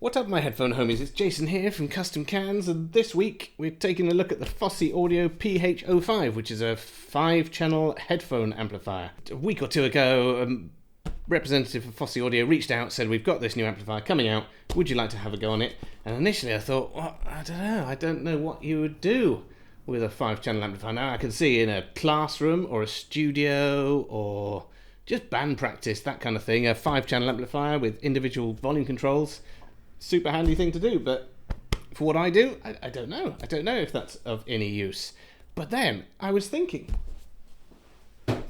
What up, my headphone homies? It's Jason here from Custom Cans, and this week we're taking a look at the Fosi Audio PH05, which is a 5-channel headphone amplifier. A week or two ago, a representative of Fosi Audio reached out, said, we've got this new amplifier coming out, would you like to have a go on it? And initially I thought, well, I don't know what you would do with a 5-channel amplifier. Now I can see in a classroom or a studio or just band practice, that kind of thing, a 5-channel amplifier with individual volume controls. Super handy thing to do, but for what I do, I don't know. I don't know if that's of any use. But then I was thinking, there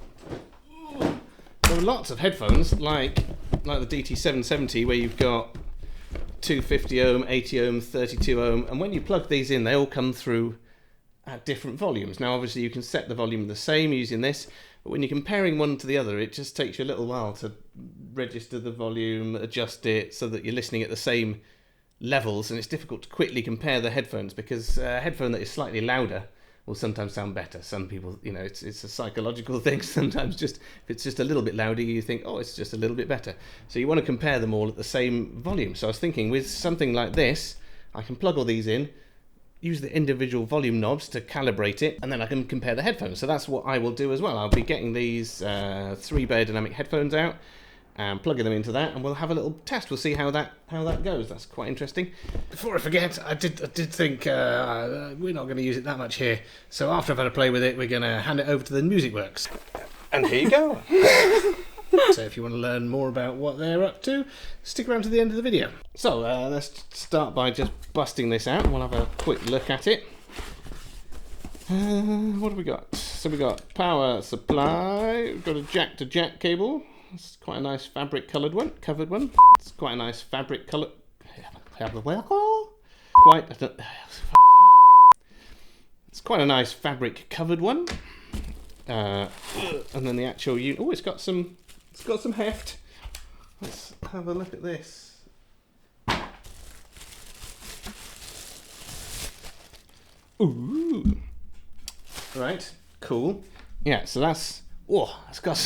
are lots of headphones like the DT770 where you've got 250 ohm, 80 ohm, 32 ohm, and when you plug these in, they all come through at different volumes. Now, obviously, you can set the volume the same using this, but when you're comparing one to the other, it just takes you a little while to register the volume, adjust it so that you're listening at the same levels, and it's difficult to quickly compare the headphones because a headphone that is slightly louder will sometimes sound better. Some people, you know, it's a psychological thing. Sometimes just if it's just a little bit louder, you think, oh, it's just a little bit better. So you want to compare them all at the same volume. So I was thinking with something like this, I can plug all these in, use the individual volume knobs to calibrate it, and then I can compare the headphones. So that's what I will do as well. I'll be getting these 3-bay dynamic headphones out and plugging them into that, and we'll have a little test. We'll see how that goes. That's quite interesting. Before I forget, I did think we're not going to use it that much here. So after I've had a play with it, we're going to hand it over to the Music Works. And here you go. So if you want to learn more about what they're up to, stick around to the end of the video. So let's start by just busting this out and we'll have a quick look at it. What have we got? So we got power supply, we've got a jack to jack cable. It's quite a nice fabric covered one. It's quite a nice fabric colour. It's quite a nice fabric covered one. And then the actual unit. Oh, it's got some heft. Let's have a look at this. Ooh. Right, cool. Yeah, so it's got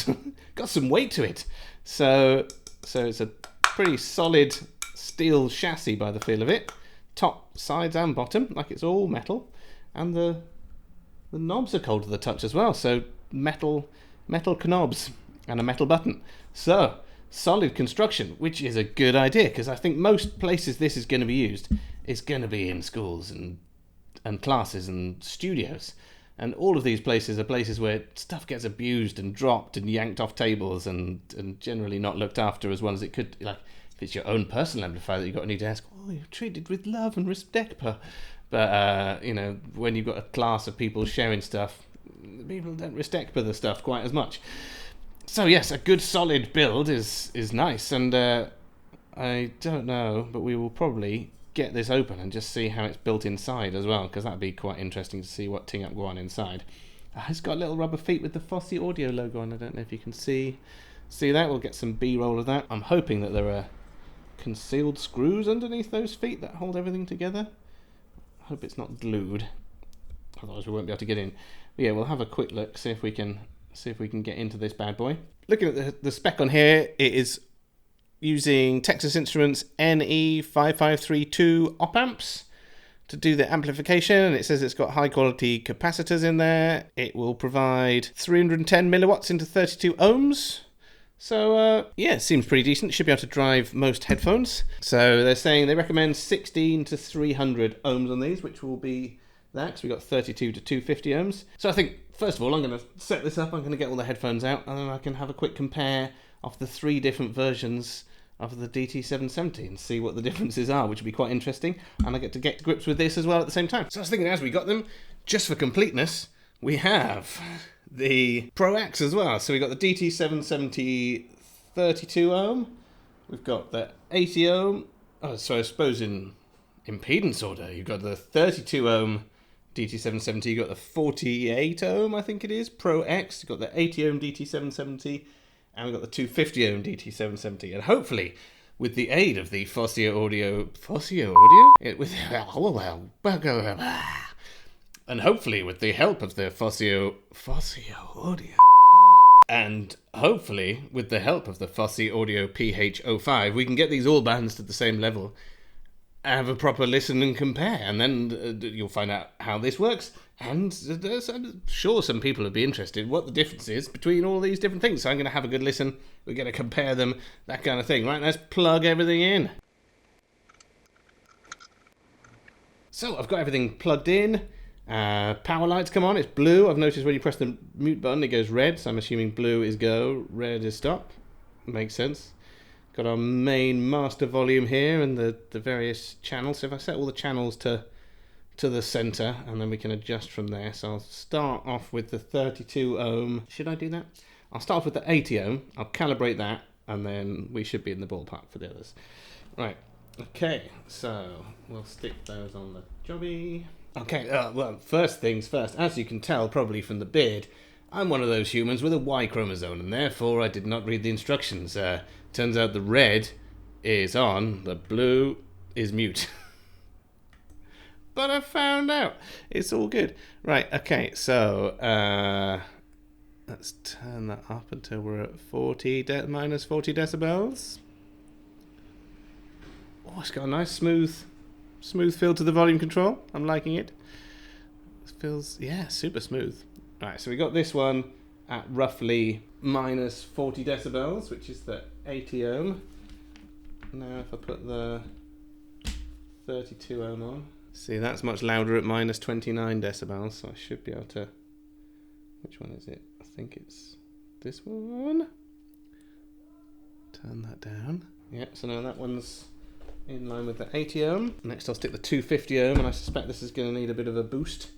some weight to it. So it's a pretty solid steel chassis by the feel of it. Top, sides and bottom, like it's all metal. And the knobs are cold to the touch as well. So metal knobs and a metal button. So solid construction, which is a good idea because I think most places this is going to be used is going to be in schools and classes and studios. And all of these places are places where stuff gets abused and dropped and yanked off tables and generally not looked after as well as it could. Like if it's your own personal amplifier that you've got to need to ask, oh, you're treated with love and respect. But you know, when you've got a class of people sharing stuff, people don't respect the stuff quite as much. So yes, a good solid build is nice, and I don't know, but we will probably get this open and just see how it's built inside as well, because that'd be quite interesting to see what ting up go on inside. It's got little rubber feet with the Fosi Audio logo on. I don't know if you can see that. We'll get some B-roll of that. I'm hoping that there are concealed screws underneath those feet that hold everything together. I hope it's not glued, otherwise we won't be able to get in. But yeah, we'll have a quick look, see if we can get into this bad boy. Looking at the spec on here, it is using Texas Instruments NE5532 op amps to do the amplification, and it says it's got high quality capacitors in there. It will provide 310 milliwatts into 32 ohms. So yeah, it seems pretty decent. Should be able to drive most headphones. So they're saying they recommend 16 to 300 ohms on these, which will be that, because we've got 32 to 250 ohms. So I think, first of all, I'm going to set this up, I'm going to get all the headphones out, and then I can have a quick compare of the 3 different versions of the DT770 and see what the differences are, which will be quite interesting. And I get to get to grips with this as well at the same time. So I was thinking, as we got them, just for completeness, we have the Pro X as well. So we've got the DT770 32 ohm, we've got the 80 ohm, so I suppose in impedance order, you've got the 32 ohm DT770, you've got the 48 ohm, I think it is, Pro X, you've got the 80 ohm DT770, and we've got the 250 ohm DT770, and hopefully, with the aid of the Fosi Audio, and hopefully with the help of the Fosi Audio, and hopefully with the help of the Fosi Audio PH05, we can get these all balanced at the same level have a proper listen and compare, and then you'll find out how this works. And I'm sure some people would be interested what the difference is between all these different things. So I'm going to have a good listen. We're going to compare them, that kind of thing. Right, let's plug everything in. So I've got everything plugged in. Power lights come on. It's blue. I've noticed when you press the mute button, it goes red. So I'm assuming blue is go, red is stop. Makes sense. Got our main master volume here and the various channels. So if I set all the channels to the center, and then we can adjust from there. So I'll start off with the 32 ohm. Should I do that? I'll start off with the 80 ohm. I'll calibrate that, and then we should be in the ballpark for the others. Right. Okay. So we'll stick those on the jobby. Okay. Well, first things first. As you can tell, probably from the beard, I'm one of those humans with a Y chromosome, and therefore I did not read the instructions. Turns out the red is on, the blue is mute. But I found out. It's all good. Right, okay, so let's turn that up until we're at minus 40 decibels. Oh, it's got a nice smooth feel to the volume control. I'm liking it. It feels, yeah, super smooth. Alright, so we got this one at roughly minus 40 decibels, which is the 80 ohm. Now if I put the 32 ohm on, see, that's much louder at minus 29 decibels, so I should be able to... Which one is it? I think it's this one. Turn that down. Yeah, so now that one's in line with the 80 ohm. Next I'll stick the 250 ohm, and I suspect this is going to need a bit of a boost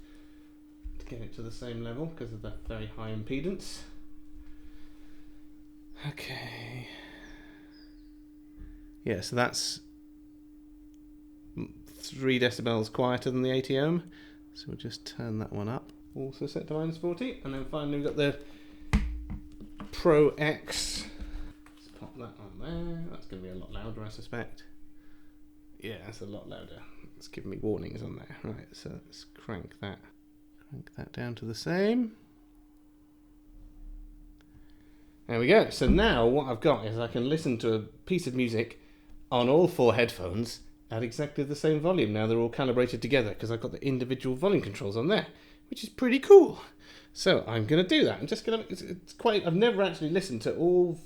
to get it to the same level because of the very high impedance. Okay. Yeah, so that's 3 decibels quieter than the 80 ohm, so we'll just turn that one up. Also set to minus 40, and then finally we've got the Pro X. Let's pop that on there. That's going to be a lot louder, I suspect. Yeah, that's a lot louder. It's giving me warnings on there. Right, so let's crank that down to the same. There we go. So now what I've got is I can listen to a piece of music on all 4 headphones at exactly the same volume. Now they're all calibrated together because I've got the individual volume controls on there, which is pretty cool. So I'm going to do that. I'm just going to, it's quite, I've never actually listened to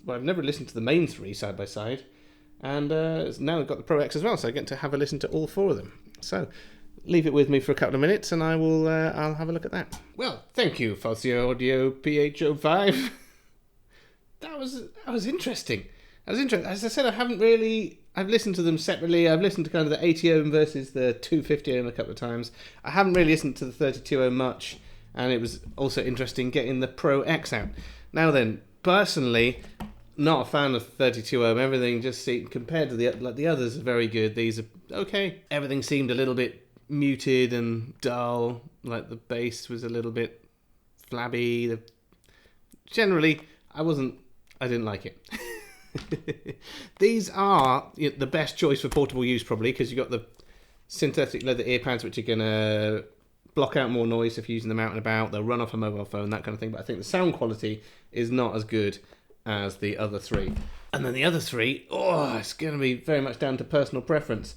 I've never listened to the main 3 side by side. And now I've got the Pro X as well, so I get to have a listen to all 4 of them. So leave it with me for a couple of minutes and I'll have a look at that. Well, thank you, Fosi Audio PH05. That was interesting. As I said, I've listened to them separately. I've listened to kind of the 80 ohm versus the 250 ohm a couple of times. I haven't really listened to the 32 ohm much, and it was also interesting getting the Pro X out. Now then, personally, not a fan of 32 ohm. Everything just seemed, compared to the others, are very good. These are okay. Everything seemed a little bit muted and dull. Like the bass was a little bit flabby. Generally, I didn't like it. These are the best choice for portable use, probably, because you've got the synthetic leather ear pads, which are going to block out more noise if you're using them out and about. They'll run off a mobile phone, that kind of thing. But I think the sound quality is not as good as the other 3. And then the other 3, it's going to be very much down to personal preference.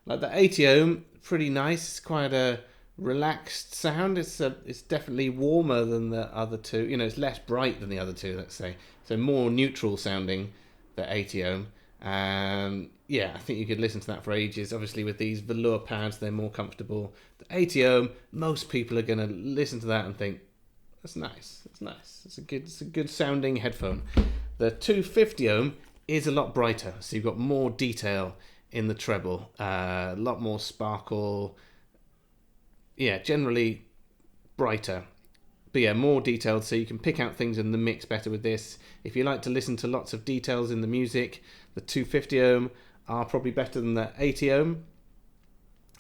Like the 80 ohm, pretty nice. It's quite a relaxed sound. It's definitely warmer than the other 2. You know, it's less bright than the other 2, let's say. So more neutral sounding, the 80 ohm. Yeah, I think you could listen to that for ages. Obviously, with these velour pads, they're more comfortable. The 80 ohm, most people are going to listen to that and think, that's nice. It's nice. It's a good sounding headphone. The 250 ohm is a lot brighter, so you've got more detail in the treble, a lot more sparkle. Yeah, generally brighter. But yeah, more detailed, so you can pick out things in the mix better with this. If you like to listen to lots of details in the music, the 250 ohm are probably better than the 80 ohm,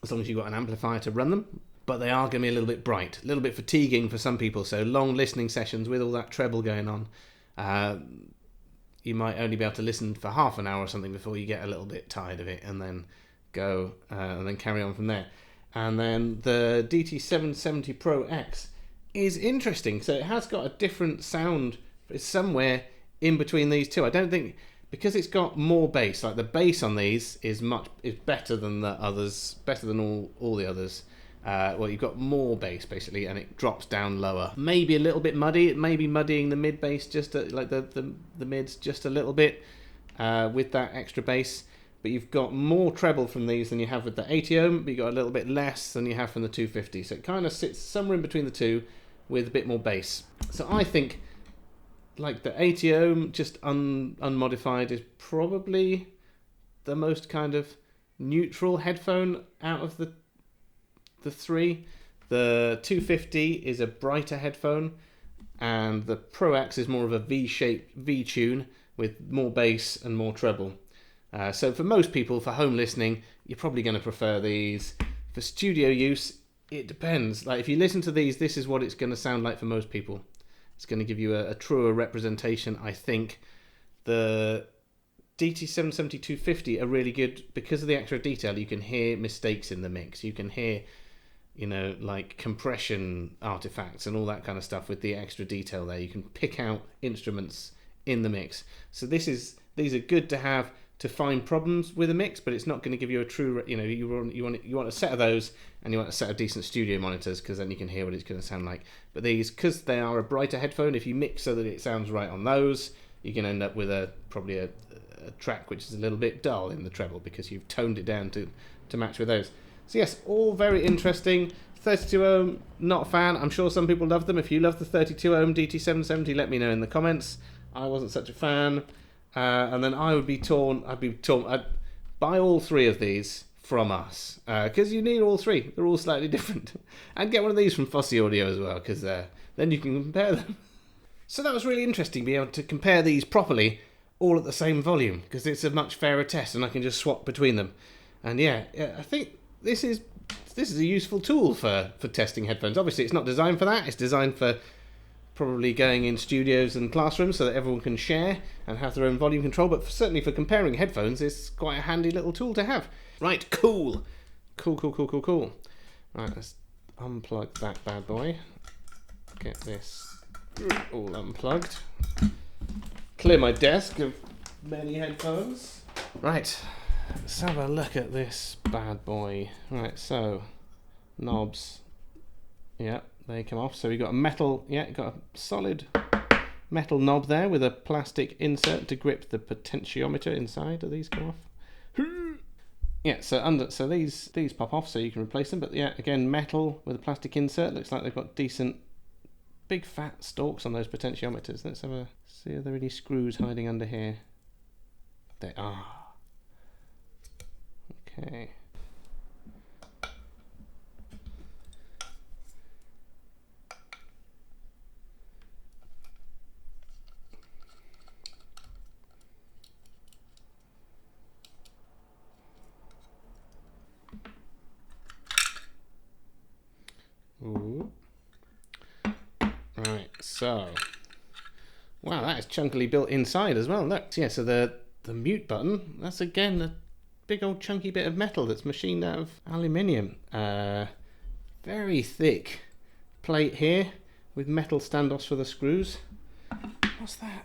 as long as you've got an amplifier to run them. But they are going to be a little bit bright, a little bit fatiguing for some people. So long listening sessions with all that treble going on, you might only be able to listen for half an hour or something before you get a little bit tired of it, and then go and then carry on from there. And then the DT770 Pro X is interesting. So it has got a different sound. It's somewhere in between these 2. I don't think, because it's got more bass, like the bass on these is better than the others, better than all the others. Well, you've got more bass basically, and it drops down lower. Maybe a little bit muddy. It may be muddying the mid bass just like the mids just a little bit with that extra bass. But you've got more treble from these than you have with the 80 ohm, but you've got a little bit less than you have from the 250. So it kind of sits somewhere in between the two with a bit more bass. So I think like the 80 ohm just unmodified is probably the most kind of neutral headphone out of the three. The 250 is a brighter headphone, and the Pro X is more of a V-shaped V-tune with more bass and more treble. So for most people, for home listening, you're probably going to prefer these. For studio use, it depends. Like if you listen to these, this is what it's going to sound like for most people. It's going to give you a truer representation, I think. The DT770 250 are really good because of the extra detail. You can hear mistakes in the mix. You can hear, you know, like compression artifacts and all that kind of stuff with the extra detail there. You can pick out instruments in the mix. So these are good to have to find problems with a mix, but it's not going to give you a true, you know, you want a set of those, and you want a set of decent studio monitors, because then you can hear what it's going to sound like. But these, because they are a brighter headphone, if you mix so that it sounds right on those, you can end up with probably a track which is a little bit dull in the treble because you've toned it down to match with those. So yes, all very interesting. 32 ohm, not a fan. I'm sure some people love them. If you love the 32 ohm DT770, let me know in the comments. I wasn't such a fan. And then I'd be torn. I'd buy all three of these from us, because you need all three. They're all slightly different. And get one of these from Fosi Audio as well, because then you can compare them. So that was really interesting, being able to compare these properly, all at the same volume, because it's a much fairer test, and I can just swap between them. And yeah, I think this is a useful tool for testing headphones. Obviously, it's not designed for that. It's designed for probably going in studios and classrooms so that everyone can share and have their own volume control, but certainly for comparing headphones, it's quite a handy little tool to have. Right, cool. Right, let's unplug that bad boy. Get this all unplugged. Clear my desk of many headphones. Right, let's have a look at this bad boy. Right, so knobs. Yep. They come off. So we've got a metal, got a solid metal knob there with a plastic insert to grip the potentiometer inside. Do these come off? Yeah, so these pop off, so you can replace them. But yeah, again, metal with a plastic insert. Looks like they've got decent big fat stalks on those potentiometers. Let's have a see. Are there any screws hiding under here? They are. Okay. Ooh. Right, so wow, that is chunkily built inside as well. Look, yeah, so the mute button, that's again a big old chunky bit of metal that's machined out of aluminium. Very thick plate here with metal standoffs for the screws. What's that?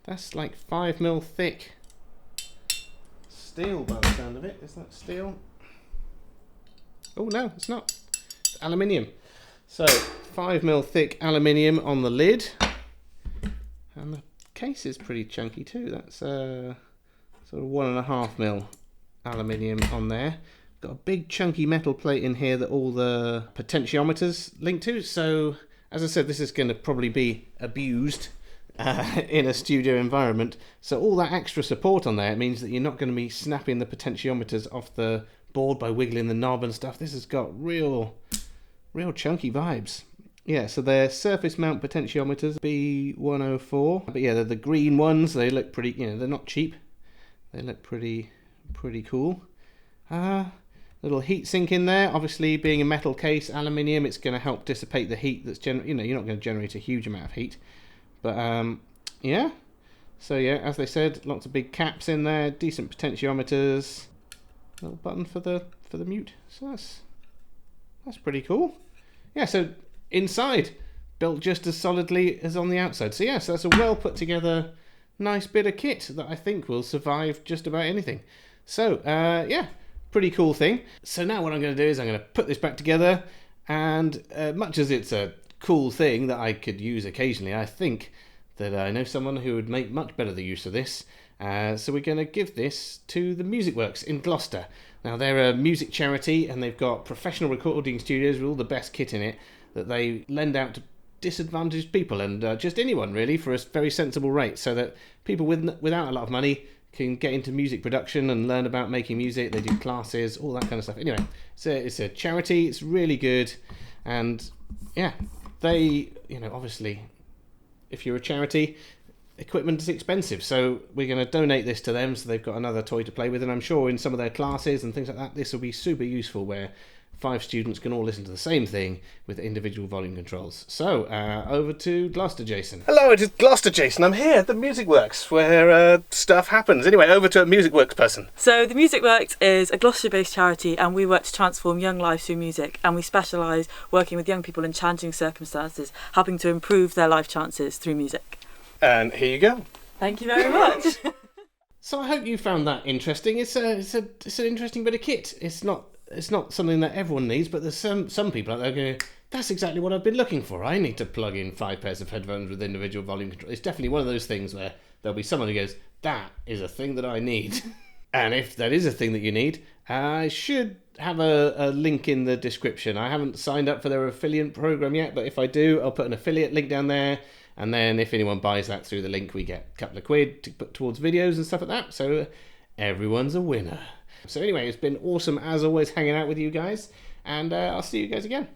That's like 5mm thick steel by the sound of it. Is that steel? Oh no, it's not. It's aluminium. So 5mm thick aluminium on the lid, and the case is pretty chunky too. That's sort of 1.5mm aluminium on there. Got a big chunky metal plate in here that all the potentiometers link to. So as I said, this is going to probably be abused in a studio environment. So all that extra support on there, it means that you're not going to be snapping the potentiometers off the board by wiggling the knob and stuff. This has got real chunky vibes. Yeah, so they're surface mount potentiometers, B104. But yeah, they're the green ones. They look pretty, you know, they're not cheap. They look pretty cool. Little heat sink in there. Obviously, being a metal case, aluminium, it's going to help dissipate the heat that's you're not going to generate a huge amount of heat. But yeah. So yeah, as they said, lots of big caps in there, decent potentiometers. Little button for the mute. So that's pretty cool. Yeah, so inside, built just as solidly as on the outside. So yes, that's a well put together, nice bit of kit that I think will survive just about anything. So yeah, pretty cool thing. So now what I'm going to do is I'm going to put this back together, and much as it's a cool thing that I could use occasionally, I think that I know someone who would make much better the use of this. So we're going to give this to the Music Works in Gloucester. Now they're a music charity, and they've got professional recording studios with all the best kit in it that they lend out to disadvantaged people and just anyone really for a very sensible rate, so that people without a lot of money can get into music production and learn about making music. They do classes, all that kind of stuff. Anyway, it's a charity. It's really good, and yeah, they, obviously, if you're a charity, equipment is expensive, so we're going to donate this to them so they've got another toy to play with. And I'm sure in some of their classes and things like that, this will be super useful, where 5 students can all listen to the same thing with individual volume controls. So, over to Gloucester, Jason. Hello, it is Gloucester, Jason. I'm here at the Music Works, where stuff happens. Anyway, over to a Music Works person. So, the Music Works is a Gloucester-based charity, and we work to transform young lives through music, and we specialise working with young people in challenging circumstances, helping to improve their life chances through music. And here you go. Thank you very much. So I hope you found that interesting. It's an interesting bit of kit. It's not something that everyone needs, but there's some people out there going, that's exactly what I've been looking for. I need to plug in 5 pairs of headphones with individual volume control. It's definitely one of those things where there'll be someone who goes, that is a thing that I need. And if that is a thing that you need, I should have a link in the description. I haven't signed up for their affiliate program yet, but if I do, I'll put an affiliate link down there. And then if anyone buys that through the link, we get a couple of quid to put towards videos and stuff like that. So everyone's a winner. So anyway, it's been awesome as always hanging out with you guys, and I'll see you guys again.